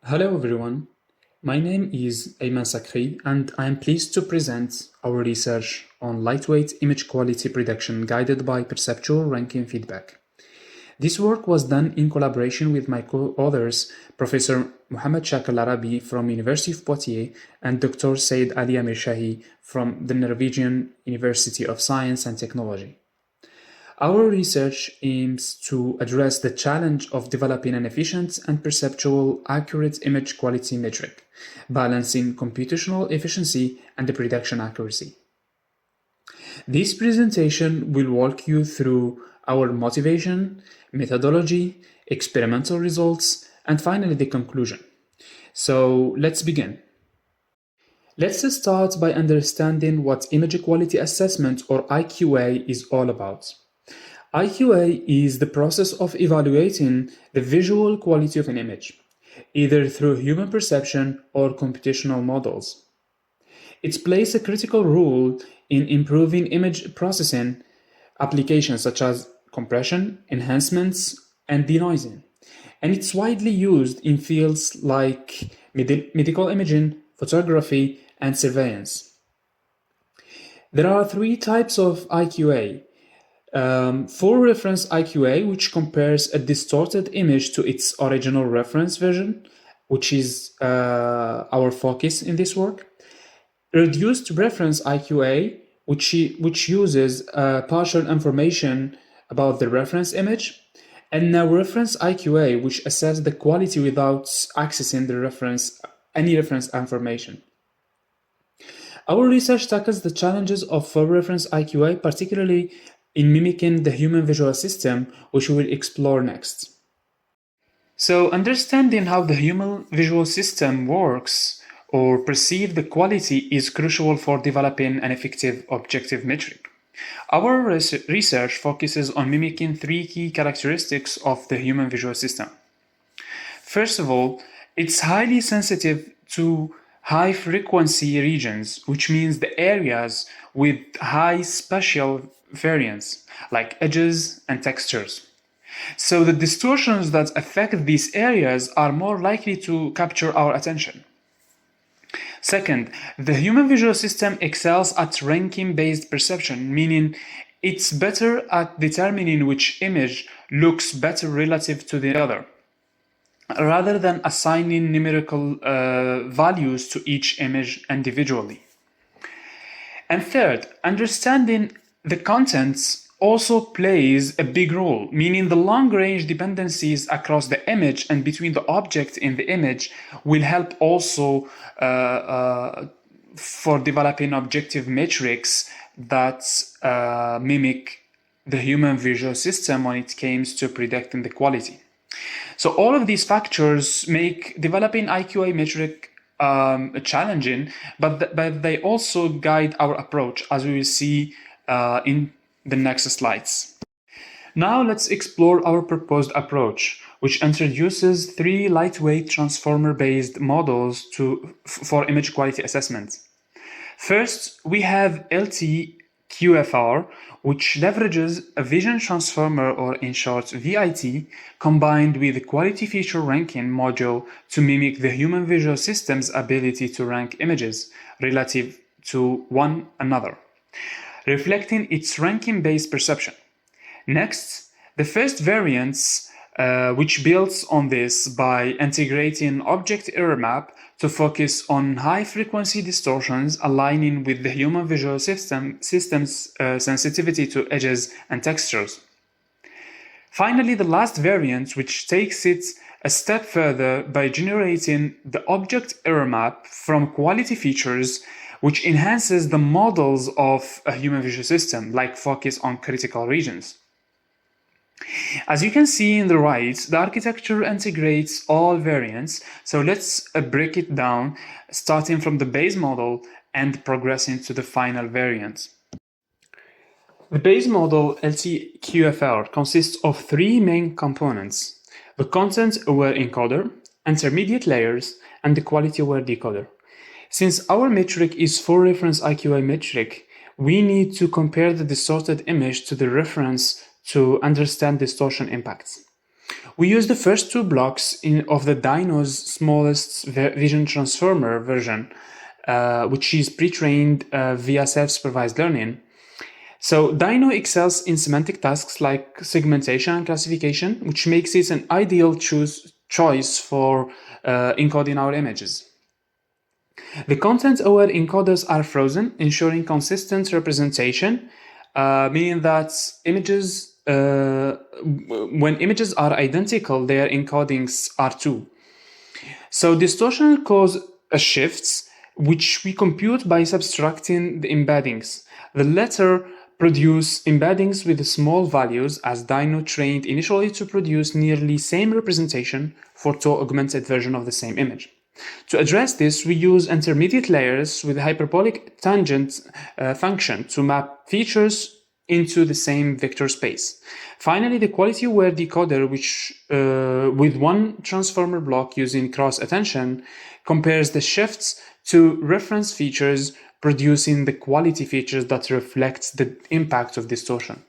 Hello everyone, my name is Ayman Sakri and I am pleased to present our research on lightweight image quality prediction guided by perceptual ranking feedback. This work was done in collaboration with my co-authors, Professor Mohamed Shakir Larabi from University of Poitiers and Dr. Said Ali Amir Shahi from the Norwegian University of Science and Technology. Our research aims to address the challenge of developing an efficient and perceptual accurate image quality metric, balancing computational efficiency and the prediction accuracy. This presentation will walk you through our motivation, methodology, experimental results, and finally the conclusion. So let's begin. Let's start by understanding what image quality assessment or IQA is all about. IQA is the process of evaluating the visual quality of an image, either through human perception or computational models. It plays a critical role in improving image processing applications such as compression, enhancements, and denoising, and it's widely used in fields like medical imaging, photography, and surveillance. There are three types of IQA. For reference IQA, which compares a distorted image to its original reference version, which is our focus in this work. Reduced reference IQA, which uses partial information about the reference image. And now reference IQA, which assesses the quality without accessing any reference information. Our research tackles the challenges of full reference IQA, particularly in mimicking the human visual system, which we will explore next. So understanding how the human visual system works or perceive the quality is crucial for developing an effective objective metric. Our research focuses on mimicking three key characteristics of the human visual system. First of all, it's highly sensitive to high frequency regions, which means the areas with high spatial variance, like edges and textures. So the distortions that affect these areas are more likely to capture our attention. Second, the human visual system excels at ranking-based perception, meaning it's better at determining which image looks better relative to the other, rather than assigning numerical values to each image individually. And third, understanding the contents also plays a big role, meaning the long-range dependencies across the image and between the object in the image will help also for developing objective metrics that mimic the human visual system when it comes to predicting the quality. So all of these factors make developing IQA metric challenging, but they also guide our approach, as we will see in the next slides. Now let's explore our proposed approach, which introduces three lightweight transformer-based models for image quality assessment. First, we have LT-QFR, which leverages a vision transformer, or in short VIT, combined with the quality feature ranking module to mimic the human visual system's ability to rank images relative to one another, reflecting its ranking-based perception. Next, the first variant, which builds on this by integrating object error map to focus on high-frequency distortions, aligning with the human visual system's sensitivity to edges and textures. Finally, the last variant, which takes it a step further by generating the object error map from quality features, which enhances the models of a human visual system, like focus on critical regions. As you can see in the right, the architecture integrates all variants, so let's break it down, starting from the base model and progressing to the final variant. The base model LT-QFR consists of three main components: the content-aware encoder, intermediate layers, and the quality-aware decoder. Since our metric is full reference IQA metric, we need to compare the distorted image to the reference to understand distortion impacts. We use the first two blocks of the Dino's smallest vision transformer version, which is pre-trained via self-supervised learning. So Dino excels in semantic tasks like segmentation and classification, which makes it an ideal choice for encoding our images. The content-aware encoders are frozen, ensuring consistent representation, meaning that when images are identical, their encodings are too. So distortion causes shifts, which we compute by subtracting the embeddings. The latter produce embeddings with small values, as Dino trained initially to produce nearly same representation for two augmented versions of the same image. To address this, we use intermediate layers with a hyperbolic tangent function to map features into the same vector space. Finally, the quality-aware decoder, which with one transformer block using cross-attention, compares the shifts to reference features, producing the quality features that reflects the impact of distortion.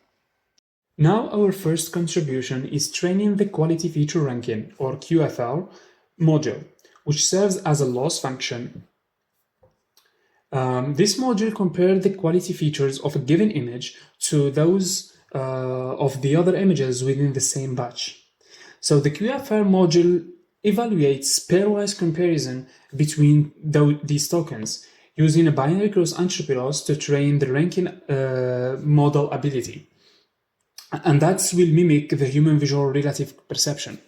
Now our first contribution is training the quality feature ranking, or QFR, module, which serves as a loss function. This module compares the quality features of a given image to those of the other images within the same batch. So the QFR module evaluates pairwise comparison between these tokens using a binary cross entropy loss to train the ranking model ability. And that will mimic the human visual relative perception.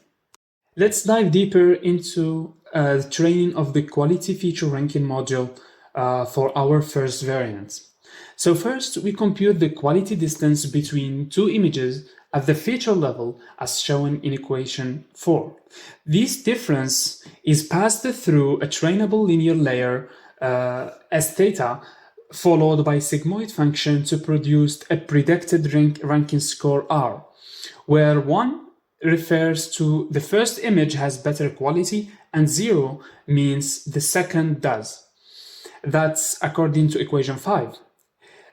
Let's dive deeper into the training of the quality feature ranking module for our first variant. So first, we compute the quality distance between two images at the feature level as shown in equation 4. This difference is passed through a trainable linear layer S theta followed by sigmoid function to produce a predicted ranking score R, where 1 refers to the first image has better quality and 0 means the second does. That's according to equation 5.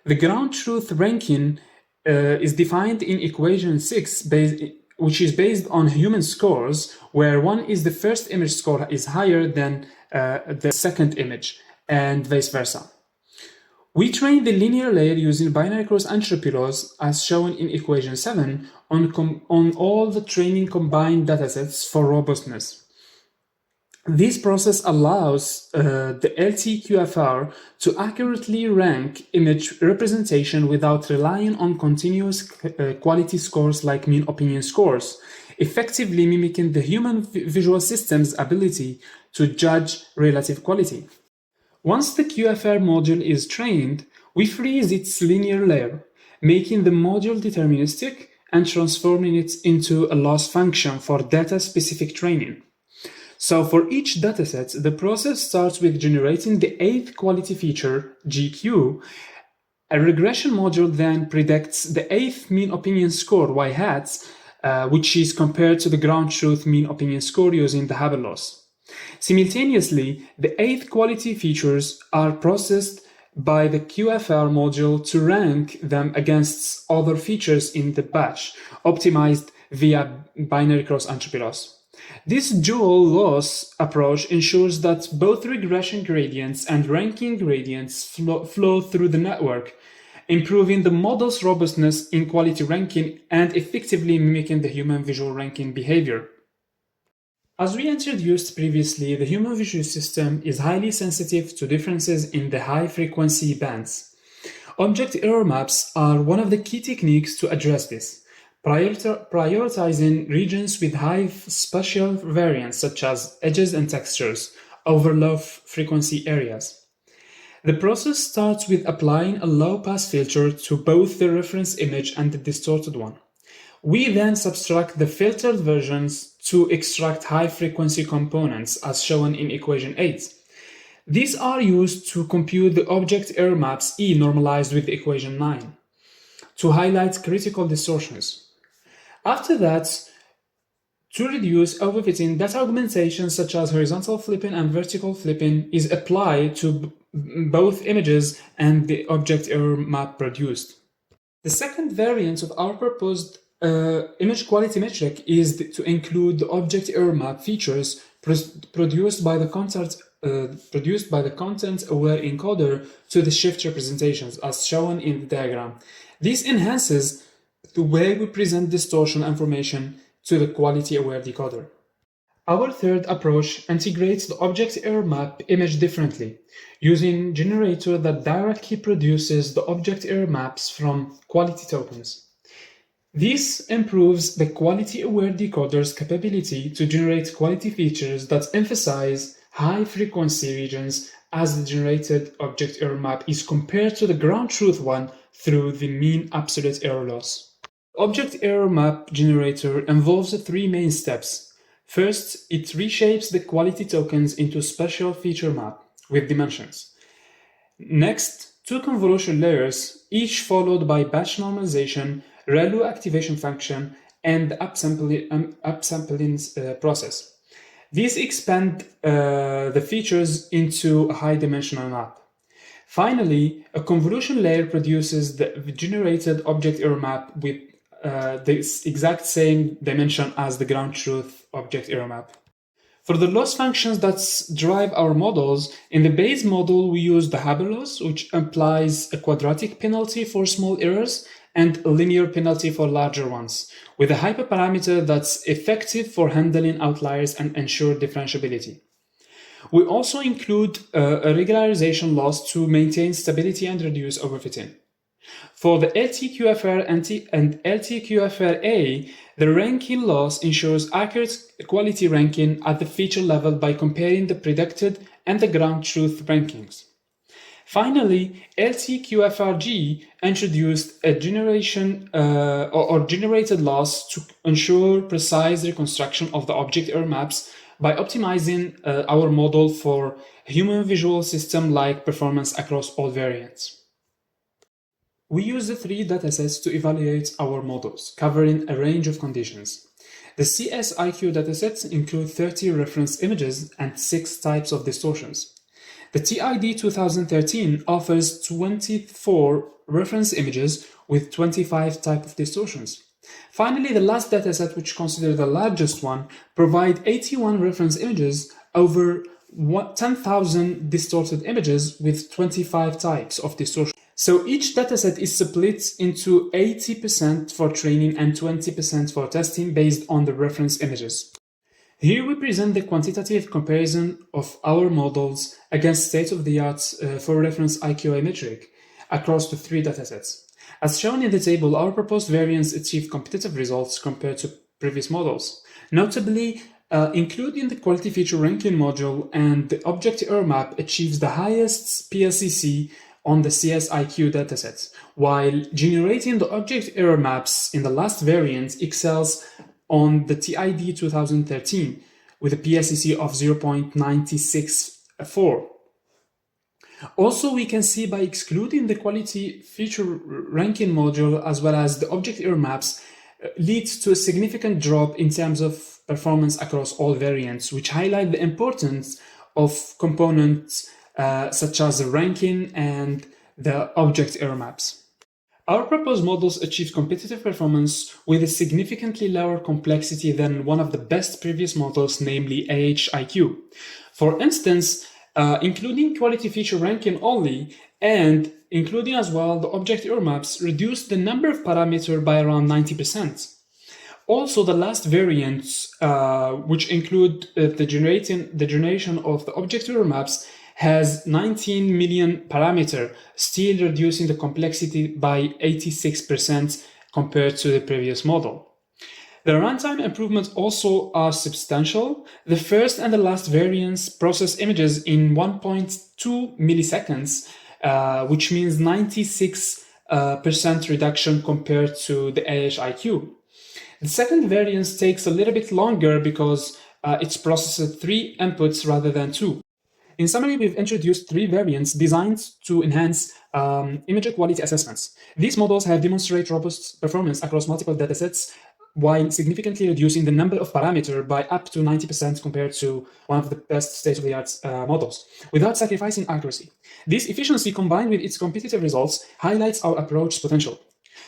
The ground truth ranking is defined in equation 6, which is based on human scores, where 1 is the first image score is higher than the second image, and vice versa. We train the linear layer using binary cross entropy laws, as shown in equation 7, on all the training combined datasets for robustness. This process allows the LTQFR to accurately rank image representation without relying on continuous quality scores like mean opinion scores, effectively mimicking the human visual system's ability to judge relative quality. Once the QFR module is trained, we freeze its linear layer, making the module deterministic and transforming it into a loss function for data-specific training. So for each dataset, the process starts with generating the 8th quality feature, GQ. A regression module then predicts the 8th mean opinion score, Y hats, which is compared to the ground truth mean opinion score using the Haber loss. Simultaneously, the 8th quality features are processed by the QFR module to rank them against other features in the batch, optimized via binary cross entropy loss. This dual loss approach ensures that both regression gradients and ranking gradients flow through the network, improving the model's robustness in quality ranking and effectively mimicking the human visual ranking behavior. As we introduced previously, the human visual system is highly sensitive to differences in the high-frequency bands. Object error maps are one of the key techniques to address this, prioritizing regions with high spatial variance such as edges and textures over low-frequency areas. The process starts with applying a low-pass filter to both the reference image and the distorted one. We then subtract the filtered versions to extract high-frequency components, as shown in equation 8. These are used to compute the object error maps E normalized with equation 9 to highlight critical distortions. After that, to reduce overfitting, data augmentation such as horizontal flipping and vertical flipping is applied to both images and the object error map produced. The second variant of our proposed image quality metric is to include the object error map features produced by the content-aware encoder to the shift representations, as shown in the diagram. This enhances the way we present distortion information to the quality-aware decoder. Our third approach integrates the object error map image differently, using a generator that directly produces the object error maps from quality tokens. This improves the quality-aware decoder's capability to generate quality features that emphasize high-frequency regions as the generated object error map is compared to the ground truth one through the mean absolute error loss. Object error map generator involves three main steps. First, it reshapes the quality tokens into a special feature map with dimensions. Next, two convolution layers, each followed by batch normalization, ReLU activation function, and the upsampling process. These expand the features into a high-dimensional map. Finally, a convolution layer produces the generated object error map with the exact same dimension as the ground truth object error map. For the loss functions that drive our models, in the base model we use the Haber loss, which implies a quadratic penalty for small errors and a linear penalty for larger ones, with a hyperparameter that's effective for handling outliers and ensure differentiability. We also include a regularization loss to maintain stability and reduce overfitting. For the LTQFR and LTQFR-A, the ranking loss ensures accurate quality ranking at the feature level by comparing the predicted and the ground truth rankings. Finally, LTQFR-G introduced a generated loss to ensure precise reconstruction of the object error maps by optimizing our model for human visual system-like performance across all variants. We use the three datasets to evaluate our models, covering a range of conditions. The CSIQ datasets include 30 reference images and 6 types of distortions. The TID 2013 offers 24 reference images with 25 types of distortions. Finally, the last dataset, which is considered the largest one, provides 81 reference images over 10,000 distorted images with 25 types of distortion. So each dataset is split into 80% for training and 20% for testing based on the reference images. Here we present the quantitative comparison of our models against state-of-the-art for reference IQA metric across the three datasets. As shown in the table, our proposed variants achieve competitive results compared to previous models. Notably, including the quality feature ranking module and the object error map achieves the highest PLCC on the CSIQ datasets, while generating the object error maps in the last variant excels on the TID 2013 with a PLCC of 0.964. Also, we can see by excluding the quality feature ranking module as well as the object error maps leads to a significant drop in terms of performance across all variants, which highlight the importance of components such as the ranking and the object error maps. Our proposed models achieve competitive performance with a significantly lower complexity than one of the best previous models, namely AHIQ. For instance, including quality feature ranking only and including as well the object error maps reduce the number of parameters by around 90%. Also, the last variants, which include the generation of the object error maps, has 19 million parameters, still reducing the complexity by 86% compared to the previous model. The runtime improvements also are substantial. The first and the last variants process images in 1.2 milliseconds, which means 96% reduction compared to the AHIQ. The second variant takes a little bit longer because it's processed 3 inputs rather than 2. In summary, we've introduced 3 variants designed to enhance image quality assessments. These models have demonstrated robust performance across multiple datasets while significantly reducing the number of parameters by up to 90% compared to one of the best state-of-the-art models, without sacrificing accuracy. This efficiency, combined with its competitive results, highlights our approach's potential.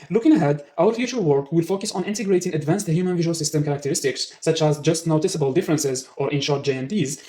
Looking ahead, our future work will focus on integrating advanced human visual system characteristics, such as just noticeable differences or in short JNDs,